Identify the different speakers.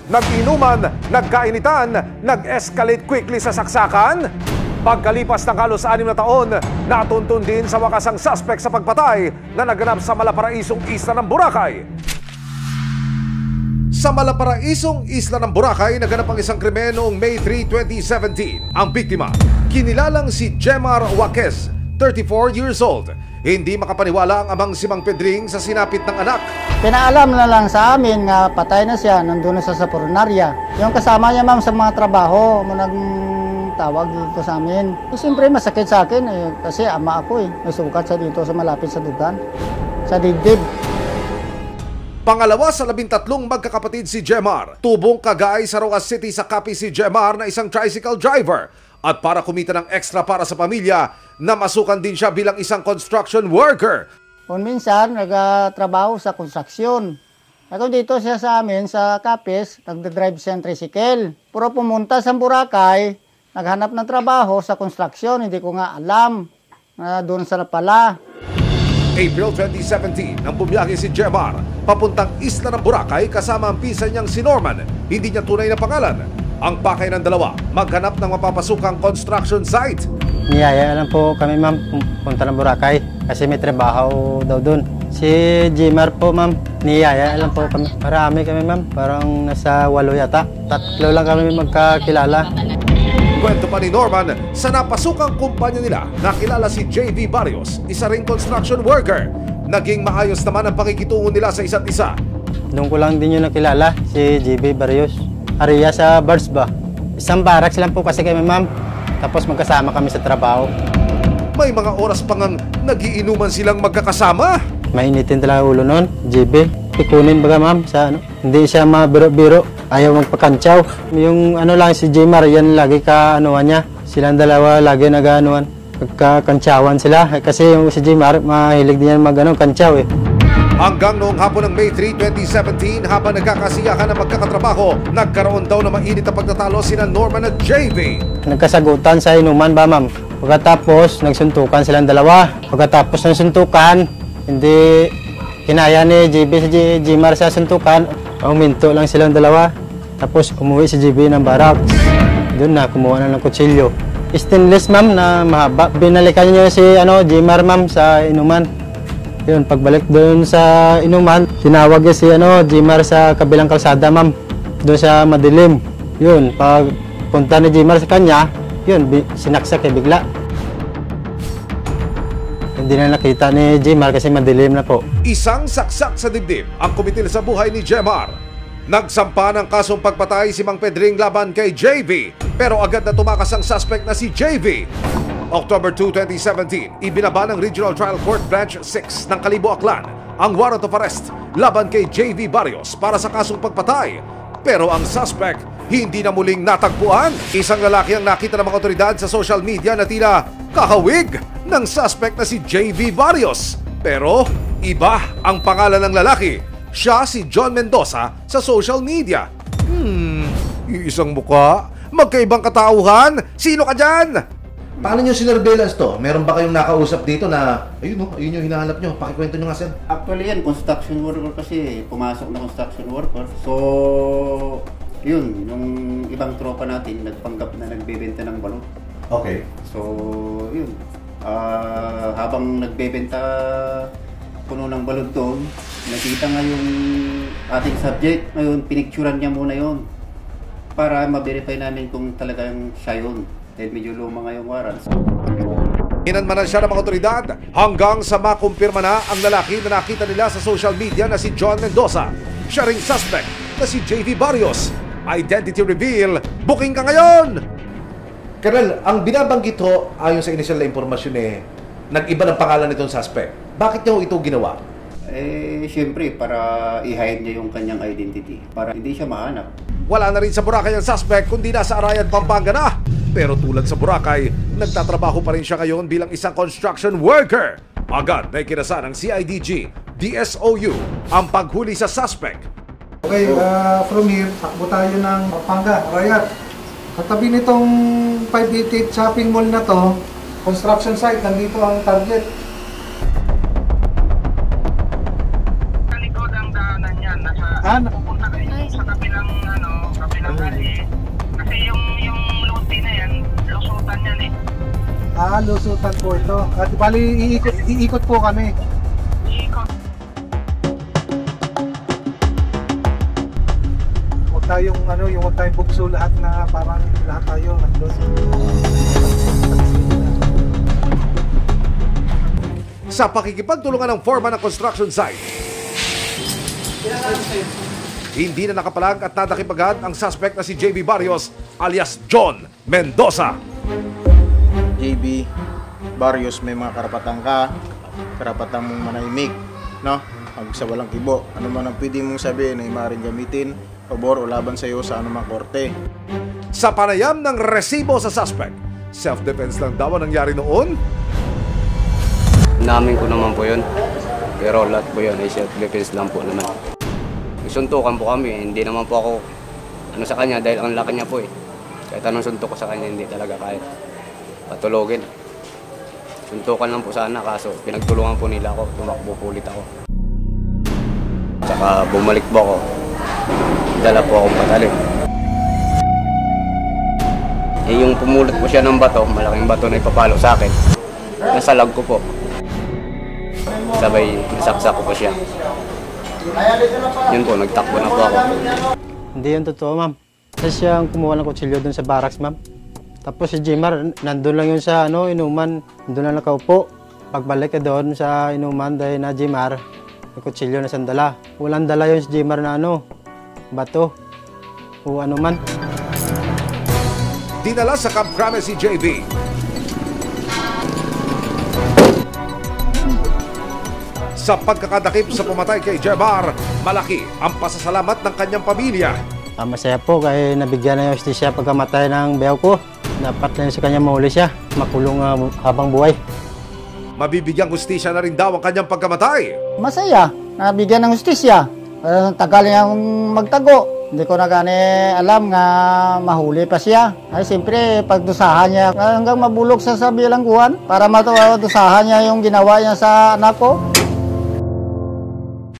Speaker 1: Nag-inuman, nagkainitan, nag-escalate quickly sa saksakan. Pagkalipas ng halos 6 na taon, natuntun din sa wakas ang suspect sa pagpatay na naganap sa Malaparaisong Isla ng Boracay. Sa Malaparaisong Isla ng Boracay, naganap ang isang krimen noong May 3, 2017. Ang biktima, kinilalang si Jemar Waquez, 34 years old. Hindi makapaniwala ang amang si Mang Pedring sa sinapit ng anak.
Speaker 2: Pinaalam na lang sa amin nga patay na siya, nandun na sa punerarya. Yung kasama niya ma'am sa mga trabaho, nagtawag dito sa amin. Siyempre masakit sa akin kasi ama ako may sukat sa dito sa malapit sa dugan, sa dibdib.
Speaker 1: Pangalawa sa 13 magkakapatid si Jemar. Tubong kagay sa Rojas City sa Capi si Jemar na isang tricycle driver. At para kumita ng extra para sa pamilya, namasukan din siya bilang isang construction worker.
Speaker 2: Kung minsan, nagtrabaho sa konstruksyon. Kung dito siya sa amin, sa Capis, nagdadrive siya ng tricycle. Puro pumunta sa Boracay, naghanap ng trabaho sa konstruksyon. Hindi ko nga alam na doon sa pala.
Speaker 1: April 2017, nang bumiyahe si Jemar papuntang Isla ng Boracay kasama ang pisa niyang si Norman. Hindi niya tunay na pangalan. Ang pakay ng dalawa, maghanap ng mapapasukang construction site.
Speaker 3: Niyaya lang po kami ma'am, punta ng Boracay kasi may trabaho daw doon. Si Jemar po ma'am, niyaya lang po kami. Marami kami ma'am, parang nasa 8 yata. 3 lang kami magkakilala.
Speaker 1: Kwento pa ni Norman, sa napasukang kumpanya nila, nakilala si JV Barrios, isa ring construction worker. Naging maayos naman ang pakikitungo nila sa isa't isa.
Speaker 3: Doon ko lang din yung nakilala, si JV Barrios. Ariya sa Birds ba? Isang barracks lang po kasi kami ma'am. Tapos magkasama kami sa trabaho.
Speaker 1: May mga oras pa ngang nagiinuman silang magkakasama.
Speaker 3: Mainitin talaga ulo nun, JB. Ikunin baga ma'am sa ano. Hindi siya mabiro-biro. Ayaw magpakantsaw. Yung ano lang si Jemar, yan lagi ka-anuan niya. Silang dalawa lagi nag-anuan. Pagkakantsawan sila. Kasi yung si Jemar, mahilig din yan mag-kantsaw eh.
Speaker 1: Hanggang noong hapon ng May 3, 2017, habang nagkakasiyahan ng magkakatrabaho, nagkaroon daw na mainit na pagtatalo sina Norman at JV.
Speaker 3: Nagkasagutan sa inuman ba ma'am? Pagkatapos, nagsuntukan silang dalawa. Pagkatapos ng suntukan, hindi kinaya ni JV si Jemar sa suntukan. Uminto lang silang dalawa. Tapos umuwi si JV ng barracks. Doon na, kumuha na ng kutsilyo. Stainless ma'am na mahaba. Binalikan niya si Jemar ma'am sa inuman. Yun, pagbalik doon sa inuman, tinawag niya si Jemar sa kabilang kalsada, ma'am. Doon sa madilim. Yun, pag punta ni Jemar sa kanya, yun, sinaksak bigla. Hindi na nakita ni Jemar kasi madilim na po.
Speaker 1: Isang saksak sa dibdib ang kumitil sa buhay ni Jemar. Nagsampa ng kasong pagpatay si Mang Pedring laban kay JV, pero agad na tumakas ang suspect na si JV. October 2, 2017, ibinaba ng Regional Trial Court Branch 6 ng Kalibo, Aklan ang warrant of arrest laban kay JV Barrios para sa kasong pagpatay. Pero ang suspect hindi na muling natagpuan. Isang lalaki ang nakita ng mga otoridad sa social media na tila kahawig ng suspect na si JV Barrios. Pero iba ang pangalan ng lalaki. Siya si John Mendoza sa social media. Isang mukha, magkaibang katauhan. Sino ka dyan?
Speaker 4: Paano nyo sinurveillance to? Meron ba kayong nakausap dito na, ayun yung hinahanap nyo, pakikwento nyo nga sir.
Speaker 5: Actually yan, construction worker kasi, pumasok na construction worker. So, yun, yung ibang tropa natin, nagpanggap na nagbebenta ng balon.
Speaker 4: Okay.
Speaker 5: So, yun, habang nagbebenta puno ng balon doon, nakita nga yung ating subject, ngayon, pinicturan niya muna yun para ma-verify namin kung talagang siya yun. Dahil medyo luma nga yung warrants.
Speaker 1: Inanmanan siya ng mga otoridad hanggang sa makumpirma na ang lalaki na nakita nila sa social media na si John Mendoza. Siya ring suspect na si JV Barrios. Identity reveal, booking ka ngayon!
Speaker 4: Colonel, ang binabanggit ho, ayon sa initial na impormasyon nag-iba ng pangalan nitong suspect. Bakit niyo ito ginawa?
Speaker 5: Siyempre, para i-hide niya yung kanyang identity. Para hindi siya mahanap.
Speaker 1: Wala na rin sa Boracay ang suspect kundi nasa Arayan, Pampanga na. Pero tulad sa Boracay, nagtatrabaho pa rin siya ngayon bilang isang construction worker. Agad na ikinasa ng CIDG, DSOU ang paghuli sa suspect.
Speaker 6: Okay, from here, takbo tayo ng Pampanga, Arayat. Katabi nitong 588 shopping mall na to, construction site, nandito ang target.
Speaker 7: Sa likod ang daanan yan, pupunta kayo sa kabilang Kasi yung luti na yan, lusutan yan eh.
Speaker 6: Lusutan po ito. At bali, iikot po kami.
Speaker 7: Ikot.
Speaker 6: Huwag tayong, huwag tayong bukso lahat na parang lahat tayo nandun.
Speaker 1: Sa pakikipagtulungan ng foreman ng construction site, hindi na nakapalag at nadakipagad ang suspect na si JB Barrios alias John Mendoza.
Speaker 8: JB Barrios, may mga karapatan ka, karapatan mong manahimik, no? Pag sa walang kibo, ano man ang pwede mong sabihin ay maaaring gamitin, pabor o laban sa iyo sa anumang korte.
Speaker 1: Sa panayam ng resibo sa suspect, self-defense lang daw ang nangyari noon.
Speaker 9: Namin ko naman po yun, pero lahat po yun ay self-defense lang po naman. Suntukan po kami, hindi naman po ako sa kanya dahil ang laki niya po eh. Kahit anong suntok ko sa kanya, hindi talaga kahit patulogin. Suntukan lang po sana, kaso pinagtulungan po nila ako, tumakbo po ulit ako. Tsaka bumalik po ako, dala po akong patalim. Eh yung pumulot po siya ng bato, malaking bato na ipapalo sa akin, nasalag ko po. Sabay nasaksak ko po siya. Yun po, nagtakbo na po ako.
Speaker 3: Hindi yan totoo, ma'am. Kasi siya ang kumuha ng kutsilyo doon sa barracks, ma'am. Tapos si Jimar, nandun lang yun sa inuman, nandun lang nakaupo. Pagbalik ka doon sa inuman dahil na Jimar, may kutsilyo na sandala. Walang dala yun si Jimar na bato o ano man.
Speaker 1: Dinala sa Camp Crame si JB. Sa pagkakadakip sa pumatay kay Jemar, malaki ang pasasalamat ng kanyang pamilya.
Speaker 3: Masaya po kaya nabigyan na yung justisya pagkamatay ng beyaw ko. Dapat na sa kanya mahuli siya, makulong habang buhay.
Speaker 1: Mabibigyan hustisya na rin daw ang kanyang pagkamatay.
Speaker 2: Masaya, nabigyan ng justisya. Tagal niyang magtago. Hindi ko na gani alam nga mahuli pa siya. Ay siyempre pagdusahan niya hanggang mabulok sa bilangguan para matusahan niya yung ginawa niya sa anak ko.